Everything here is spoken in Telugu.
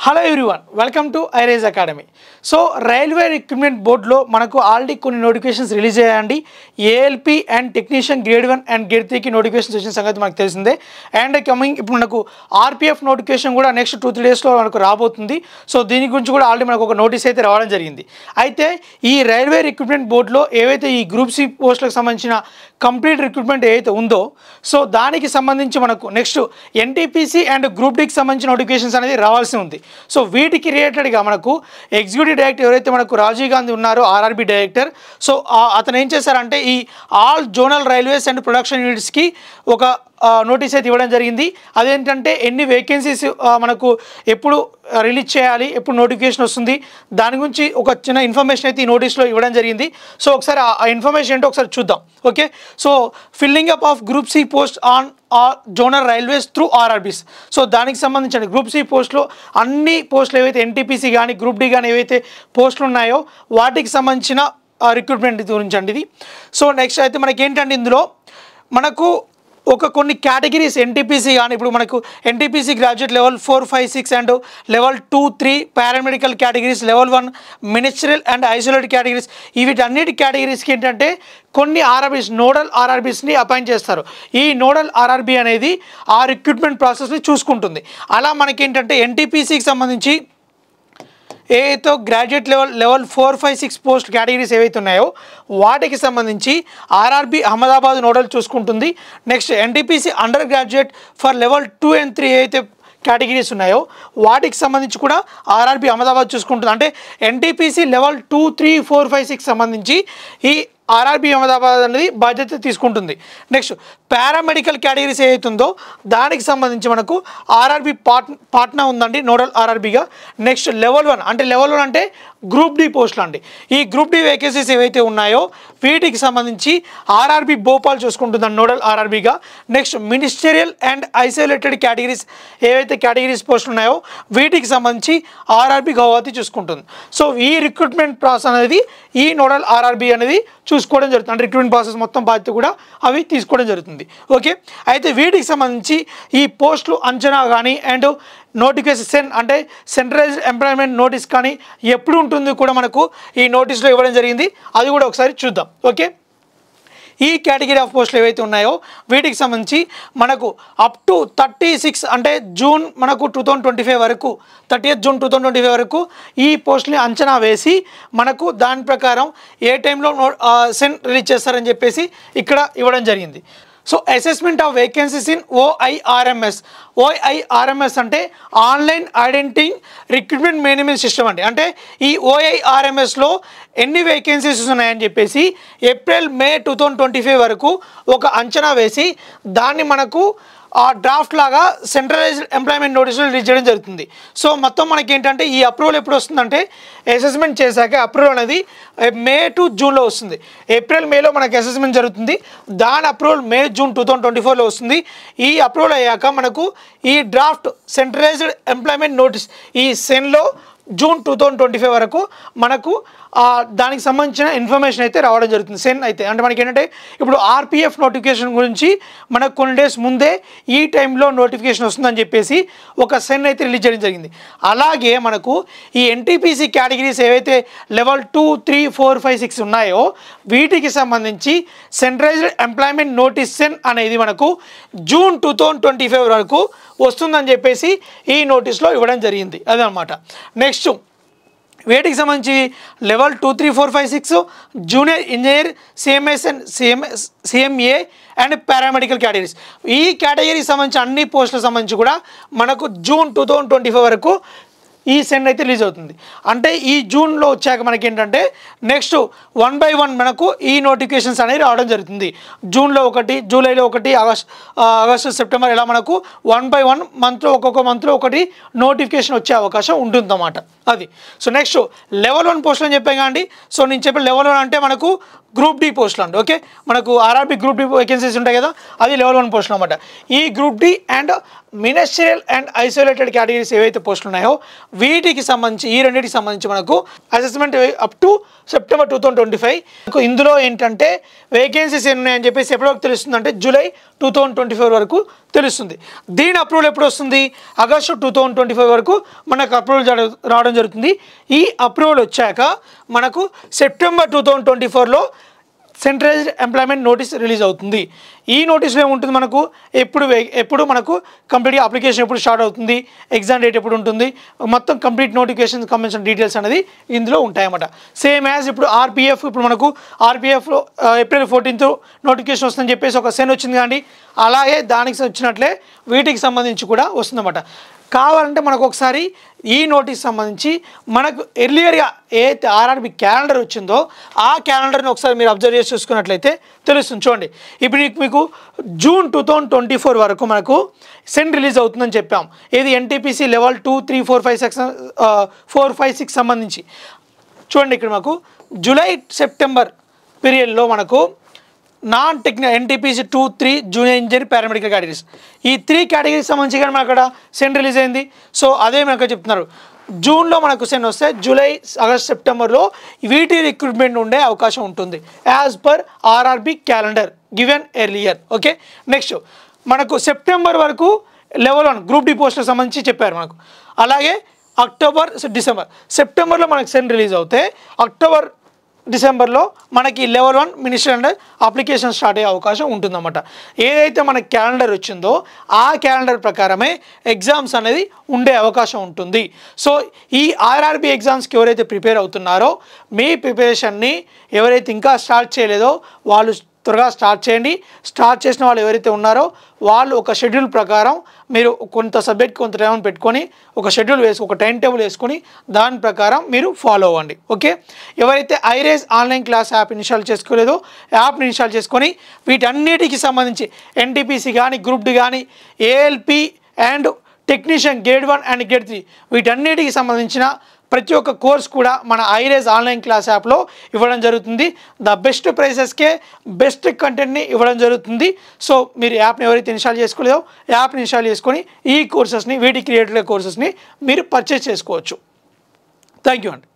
హలో ఎవ్రీవన్, వెల్కమ్ టు ఐరేజ్ అకాడమీ. సో రైల్వే రిక్రూట్మెంట్ బోర్డులో మనకు ఆల్రెడీ కొన్ని నోటిఫికేషన్స్ రిలీజ్ అయ్యాయండి. ALP and technician grade 1 and grade 3కి నోటిఫికేషన్స్ వచ్చిన సంగతి మనకు తెలిసిందే. అండ్ కమింగ్ ఇప్పుడు మనకు ఆర్పిఎఫ్ నోటిఫికేషన్ కూడా నెక్స్ట్ 2-3 డేస్లో మనకు రాబోతుంది. సో దీని గురించి కూడా ఆల్రెడీ మనకు ఒక నోటీస్ అయితే రావడం జరిగింది. అయితే ఈ రైల్వే రిక్రూట్మెంట్ బోర్డులో ఏవైతే ఈ గ్రూప్ సి పోస్టులకు సంబంధించిన కంప్లీట్ రిక్రూట్మెంట్ ఏదైతే ఉందో, సో దానికి సంబంధించి మనకు నెక్స్ట్ ఎన్టీపీసీ అండ్ గ్రూప్ డికి సంబంధించిన నోటిఫికేషన్స్ అనేది రావాల్సి ఉంది. సో వీటికి రిలేటెడ్గా మనకు ఎగ్జిక్యూటివ్ డైరెక్టర్ ఎవరైతే మనకు రాజీవ్ గాంధీ ఉన్నారో, ఆర్ఆర్బీ డైరెక్టర్, సో అతను ఏం చేశారంటే ఈ all zonal railways and production యూనిట్స్కి ఒక నోటీస్ అయితే ఇవ్వడం జరిగింది. అదేంటంటే ఎన్ని వేకెన్సీస్ మనకు ఎప్పుడు రిలీజ్ చేయాలి, ఎప్పుడు నోటిఫికేషన్ వస్తుంది, దాని గురించి ఒక చిన్న ఇన్ఫర్మేషన్ అయితే ఈ నోటీస్లో ఇవ్వడం జరిగింది. సో ఒకసారి ఆ ఇన్ఫర్మేషన్ ఏంటో ఒకసారి చూద్దాం. Okay, so filling up of group C post on zonal railways through RRBs. So దానికి సంబంధించిన గ్రూప్ సి పోస్టులో అన్ని పోస్టులు ఏవైతే ఎన్టీపీసీ కానీ గ్రూప్ డి కానీ ఏవైతే పోస్టులు ఉన్నాయో వాటికి సంబంధించిన రిక్రూట్మెంట్ గురించి అండి ఇది. సో నెక్స్ట్ అయితే మనకి ఏంటంటే ఇందులో మనకు కొన్ని కేటగిరీస్ ఎన్టీపీసీ కానీ ఇప్పుడు మనకు NTPC graduate level 4, 5, 6 and level 2, 3 paramedical categories, level 1 ministerial and isolated categories, వీటన్నిటి కేటగిరీస్కి ఏంటంటే కొన్ని ఆర్ఆర్బీస్ నోడల్ ఆర్ఆర్బీస్ని అపాయింట్ చేస్తారు. ఈ నోడల్ ఆర్ఆర్బీ అనేది ఆ రిక్రూట్మెంట్ ప్రాసెస్ని చూసుకుంటుంది. అలా మనకి ఏంటంటే ఎన్టీపీసీకి సంబంధించి ఏదైతే గ్రాడ్యుయేట్ లెవెల్ 4, 5, 6 పోస్ట్ కేటగిరీస్ ఏవైతే ఉన్నాయో వాటికి సంబంధించి ఆర్ఆర్బీ అహ్మదాబాద్ నోడల్ చూసుకుంటుంది. Next NTPC under graduate for level 2 and 3 ఏవైతే కేటగిరీస్ ఉన్నాయో వాటికి సంబంధించి కూడా ఆర్ఆర్బీ అహ్మదాబాద్ చూసుకుంటుంది. అంటే ఎన్టీపీసీ లెవెల్ 2, 3, 4, 5, 6 సంబంధించి ఈ ఆర్ఆర్బీ అహ్మదాబాద్ అనేది బాధ్యత తీసుకుంటుంది. నెక్స్ట్ పారామెడికల్ కేటగిరీస్ ఏదైతుందో దానికి సంబంధించి మనకు ఆర్ఆర్బీ పాట్నా ఉందండి నోడల్ ఆర్ఆర్బీగా. నెక్స్ట్ లెవెల్ 1 అంటే గ్రూప్ డి పోస్టులు అండి. ఈ గ్రూప్ డి వేకెన్సీస్ ఏవైతే ఉన్నాయో వీటికి సంబంధించి ఆర్ఆర్బీ భోపాల్ చూసుకుంటుందండి నోడల్ ఆర్ఆర్బీగా. Next ministerial and isolated categories ఏవైతే కేటగిరీస్ పోస్టులు ఉన్నాయో వీటికి సంబంధించి ఆర్ఆర్బీ గౌహతి చూసుకుంటుంది. సో ఈ రిక్రూట్మెంట్ ప్రాసెస్ అనేది ఈ నోడల్ ఆర్ఆర్బీ అనేది చూసుకోవడం జరుగుతుంది. అంటే రిక్రూట్మెంట్ ప్రాసెస్ మొత్తం బాధ్యత కూడా అవి తీసుకోవడం జరుగుతుంది. ఓకే, అయితే వీటికి సంబంధించి ఈ పోస్టులు అంచనా కానీ అండ్ నోటిఫికేషన్ అంటే సెంట్రలైజ్డ్ ఎంప్లాయ్మెంట్ నోటీస్ కానీ ఎప్పుడు ఉంటుంది కూడా మనకు ఈ నోటీస్లో ఇవ్వడం జరిగింది. అది కూడా ఒకసారి చూద్దాం. ఓకే, ఈ కేటగిరీ ఆఫ్ పోస్టులు ఏవైతే ఉన్నాయో వీటికి సంబంధించి మనకు అప్ టు 36 అంటే జూన్ మనకు 2025 వరకు 30th జూన్ 2025 వరకు ఈ పోస్టుని అంచనా వేసి మనకు దాని ప్రకారం ఏ టైంలో సెన్ రిలీజ్ చేస్తారని చెప్పేసి ఇక్కడ ఇవ్వడం జరిగింది. So assessment of vacancies in OIRMS అంటే online identity recruitment management system అండి. అంటే ఈ ఓఐఆర్ఎంఎస్లో ఎన్ని వేకెన్సీస్ ఉన్నాయని చెప్పేసి ఏప్రిల్ మే 2025 వరకు ఒక అంచనా వేసి దాన్ని మనకు ఆ డ్రాఫ్ట్ లాగా సెంట్రలైజ్డ్ ఎంప్లాయ్మెంట్ నోటీసులు రిలీజ్ చేయడం జరుగుతుంది. సో మొత్తం మనకి ఏంటంటే ఈ అప్రూవల్ ఎప్పుడు వస్తుందంటే అసెస్మెంట్ చేశాక అప్రూవల్ అనేది మే టు జూన్లో వస్తుంది. ఏప్రిల్ మేలో మనకి అసెస్మెంట్ జరుగుతుంది. దాని అప్రూవల్ మే జూన్ 2024లో వస్తుంది. ఈ అప్రూవల్ అయ్యాక మనకు ఈ డ్రాఫ్ట్ సెంట్రలైజ్డ్ ఎంప్లాయ్మెంట్ నోటీస్ ఈ సెన్లో జూన్ 2025 వరకు మనకు దానికి సంబంధించిన ఇన్ఫర్మేషన్ అయితే రావడం జరుగుతుంది. సెన్ అయితే అంటే మనకి ఏంటంటే ఇప్పుడు ఆర్పిఎఫ్ నోటిఫికేషన్ గురించి మనకు కొన్ని డేస్ ముందే ఈ టైంలో నోటిఫికేషన్ వస్తుందని చెప్పేసి ఒక సెన్ అయితే రిలీజ్ చేయడం జరిగింది. అలాగే మనకు ఈ ఎన్టీపీసీ కేటగిరీస్ ఏవైతే లెవెల్ 2, 3, 4, 5, 6 ఉన్నాయో వీటికి సంబంధించి సెంట్రలైజ్డ్ ఎంప్లాయ్మెంట్ నోటీస్ సెన్ అనేది మనకు జూన్ 2025 వరకు వస్తుందని చెప్పేసి ఈ నోటీస్లో ఇవ్వడం జరిగింది. అదనమాట. నెక్స్ట్ వీటికి సంబంధించి level 2, 3, 4, 5, 6 junior engineer, CMS and CMA and paramedical categories ఈ కేటగిరీకి సంబంధించి అన్ని పోస్టులకు సంబంధించి కూడా మనకు జూన్ 2025 వరకు ఈ సెన్ అయితే రిలీజ్ అవుతుంది. అంటే ఈ జూన్లో వచ్చాక మనకి ఏంటంటే నెక్స్ట్ 1 by 1 మనకు ఈ నోటిఫికేషన్స్ అనేవి రావడం జరుగుతుంది. జూన్లో 1, జూలైలో 1, ఆగస్టు, సెప్టెంబర్ ఇలా మనకు 1 by 1 మంత్లో ఒక్కొక్క మంత్లో ఒకటి నోటిఫికేషన్ వచ్చే అవకాశం ఉంటుందన్నమాట. అది సో నెక్స్ట్ లెవెల్ 1 పోస్టులు అని చెప్పాం కానీ సో నేను చెప్పిన లెవెల్ 1 అంటే మనకు గ్రూప్ డి పోస్టులు అండి. ఓకే, మనకు ఆర్ఆర్బీ గ్రూప్ డి వేకెన్సీస్ ఉంటాయి కదా, అది లెవెల్ 1 పోస్టులు అనమాట. ఈ group D and ministerial and isolated categories ఏవైతే పోస్టులు ఉన్నాయో వీటికి సంబంధించి ఈ రెండింటికి సంబంధించి మనకు అసెస్మెంట్ అప్ టు సెప్టెంబర్ 2025. ఇందులో ఏంటంటే వేకెన్సీస్ ఎన్ని ఉన్నాయని చెప్పేసి ఎప్పటివరకు తెలుస్తుంది అంటే జూలై 2024 వరకు తెలుస్తుంది. దీని అప్రూవల్ ఎప్పుడు వస్తుంది? ఆగస్టు 2025 వరకు మనకు అప్రూవల్ రావడం జరుగుతుంది. ఈ అప్రూవల్ వచ్చాక మనకు సెప్టెంబర్ 2024లో సెంట్రలైజ్డ్ ఎంప్లాయ్మెంట్ నోటీస్ రిలీజ్ అవుతుంది. ఈ నోటీస్లో ఏముంటుంది మనకు ఎప్పుడు మనకు కంప్లీట్గా అప్లికేషన్ ఎప్పుడు స్టార్ట్ అవుతుంది, ఎగ్జామ్ డేట్ ఎప్పుడు ఉంటుంది, మొత్తం కంప్లీట్ నోటిఫికేషన్ సంబంధించిన డీటెయిల్స్ అనేది ఇందులో ఉంటాయన్నమాట. సేమ్ యాజ్ ఇప్పుడు ఆర్పిఎఫ్, ఇప్పుడు మనకు ఆర్పిఎఫ్లో ఏప్రిల్ 14th నోటిఫికేషన్ వస్తుందని చెప్పేసి ఒక సెన్ వచ్చింది కానీ అలాగే దానికి వచ్చినట్లే వీటికి సంబంధించి కూడా వస్తుందన్నమాట. కావాలంటే మనకు ఒకసారి ఈ నోటీస్ సంబంధించి మనకు ఎర్లియర్గా ఏదైతే ఆర్ఆర్బి క్యాలెండర్ వచ్చిందో ఆ క్యాలెండర్ని ఒకసారి మీరు అబ్జర్వ్ చేసి చూసుకున్నట్లయితే తెలుస్తుంది. చూడండి, ఇప్పుడు మీకు జూన్ 2024 వరకు మనకు సెన్ రిలీజ్ అవుతుందని చెప్పాం. ఇది ఎన్టీపీసీ లెవెల్ 2, 3, 4, 5, 6 సంబంధించి. చూడండి, ఇక్కడ మాకు జూలై సెప్టెంబర్ పీరియడ్లో మనకు non technical NTPC 2, 3 junior engineer paramedical categories, ఈ 3 కేటగిరీస్ సంబంధించి కానీ మనకు అక్కడ సెన్ రిలీజ్ అయింది. సో అదే మనకు చెప్తున్నారు, జూన్లో మనకు సెన్ వస్తే జూలై, ఆగస్ట్, సెప్టెంబర్లో వీటి రిక్రూట్మెంట్ ఉండే అవకాశం ఉంటుంది as per RRB calendar given earlier. Okay, next మనకు సెప్టెంబర్ వరకు లెవెల్ 1 గ్రూప్ డి పోస్టులకు సంబంధించి చెప్పారు మనకు. అలాగే అక్టోబర్, డిసెంబర్, సెప్టెంబర్లో మనకు సెన్ రిలీజ్ అవుతే అక్టోబర్, డిసెంబర్లో మనకి level 1 minister and application start అయ్యే అవకాశం ఉంటుందన్నమాట. ఏదైతే మనకి క్యాలెండర్ వచ్చిందో ఆ క్యాలెండర్ ప్రకారమే ఎగ్జామ్స్ అనేది ఉండే అవకాశం ఉంటుంది. సో ఈ ఆర్ఆర్బి ఎగ్జామ్స్కి ఎవరైతే ప్రిపేర్ అవుతున్నారో మీ ప్రిపరేషన్ని ఎవరైతే ఇంకా స్టార్ట్ చేయలేదో వాళ్ళు త్వరగా స్టార్ట్ చేయండి. స్టార్ట్ చేసిన వాళ్ళు ఎవరైతే ఉన్నారో వాళ్ళు ఒక షెడ్యూల్ ప్రకారం మీరు కొంత సబ్జెక్ట్కి కొంత టైం పెట్టుకొని ఒక షెడ్యూల్ ఒక టైం టేబుల్ వేసుకొని దాని ప్రకారం మీరు ఫాలో అవ్వండి. ఓకే, ఎవరైతే ఐరేజ్ ఆన్లైన్ క్లాస్ యాప్ ఇన్స్టాల్ చేసుకోలేదో యాప్ని ఇన్స్టాల్ చేసుకొని వీటన్నిటికి సంబంధించి ఎన్టీపీసీ కానీ, గ్రూప్ డి కానీ, ALP and technician grade 1 and grade 3 వీటన్నిటికి సంబంధించిన ప్రతి ఒక్క కోర్స్ కూడా మన ఐరేజ్ ఆన్లైన్ క్లాస్ యాప్లో ఇవ్వడం జరుగుతుంది. ద బెస్ట్ ప్రైసెస్కే బెస్ట్ కంటెంట్ని ఇవ్వడం జరుగుతుంది. సో మీరు యాప్ని ఎవరైతే ఇన్స్టాల్ చేసుకోలేదో యాప్ని ఇన్స్టాల్ చేసుకొని ఈ కోర్సెస్ని, వీటి క్రియేటెడ్ కోర్సెస్ని మీరు పర్చేస్ చేసుకోవచ్చు. థ్యాంక్ యూ అండి.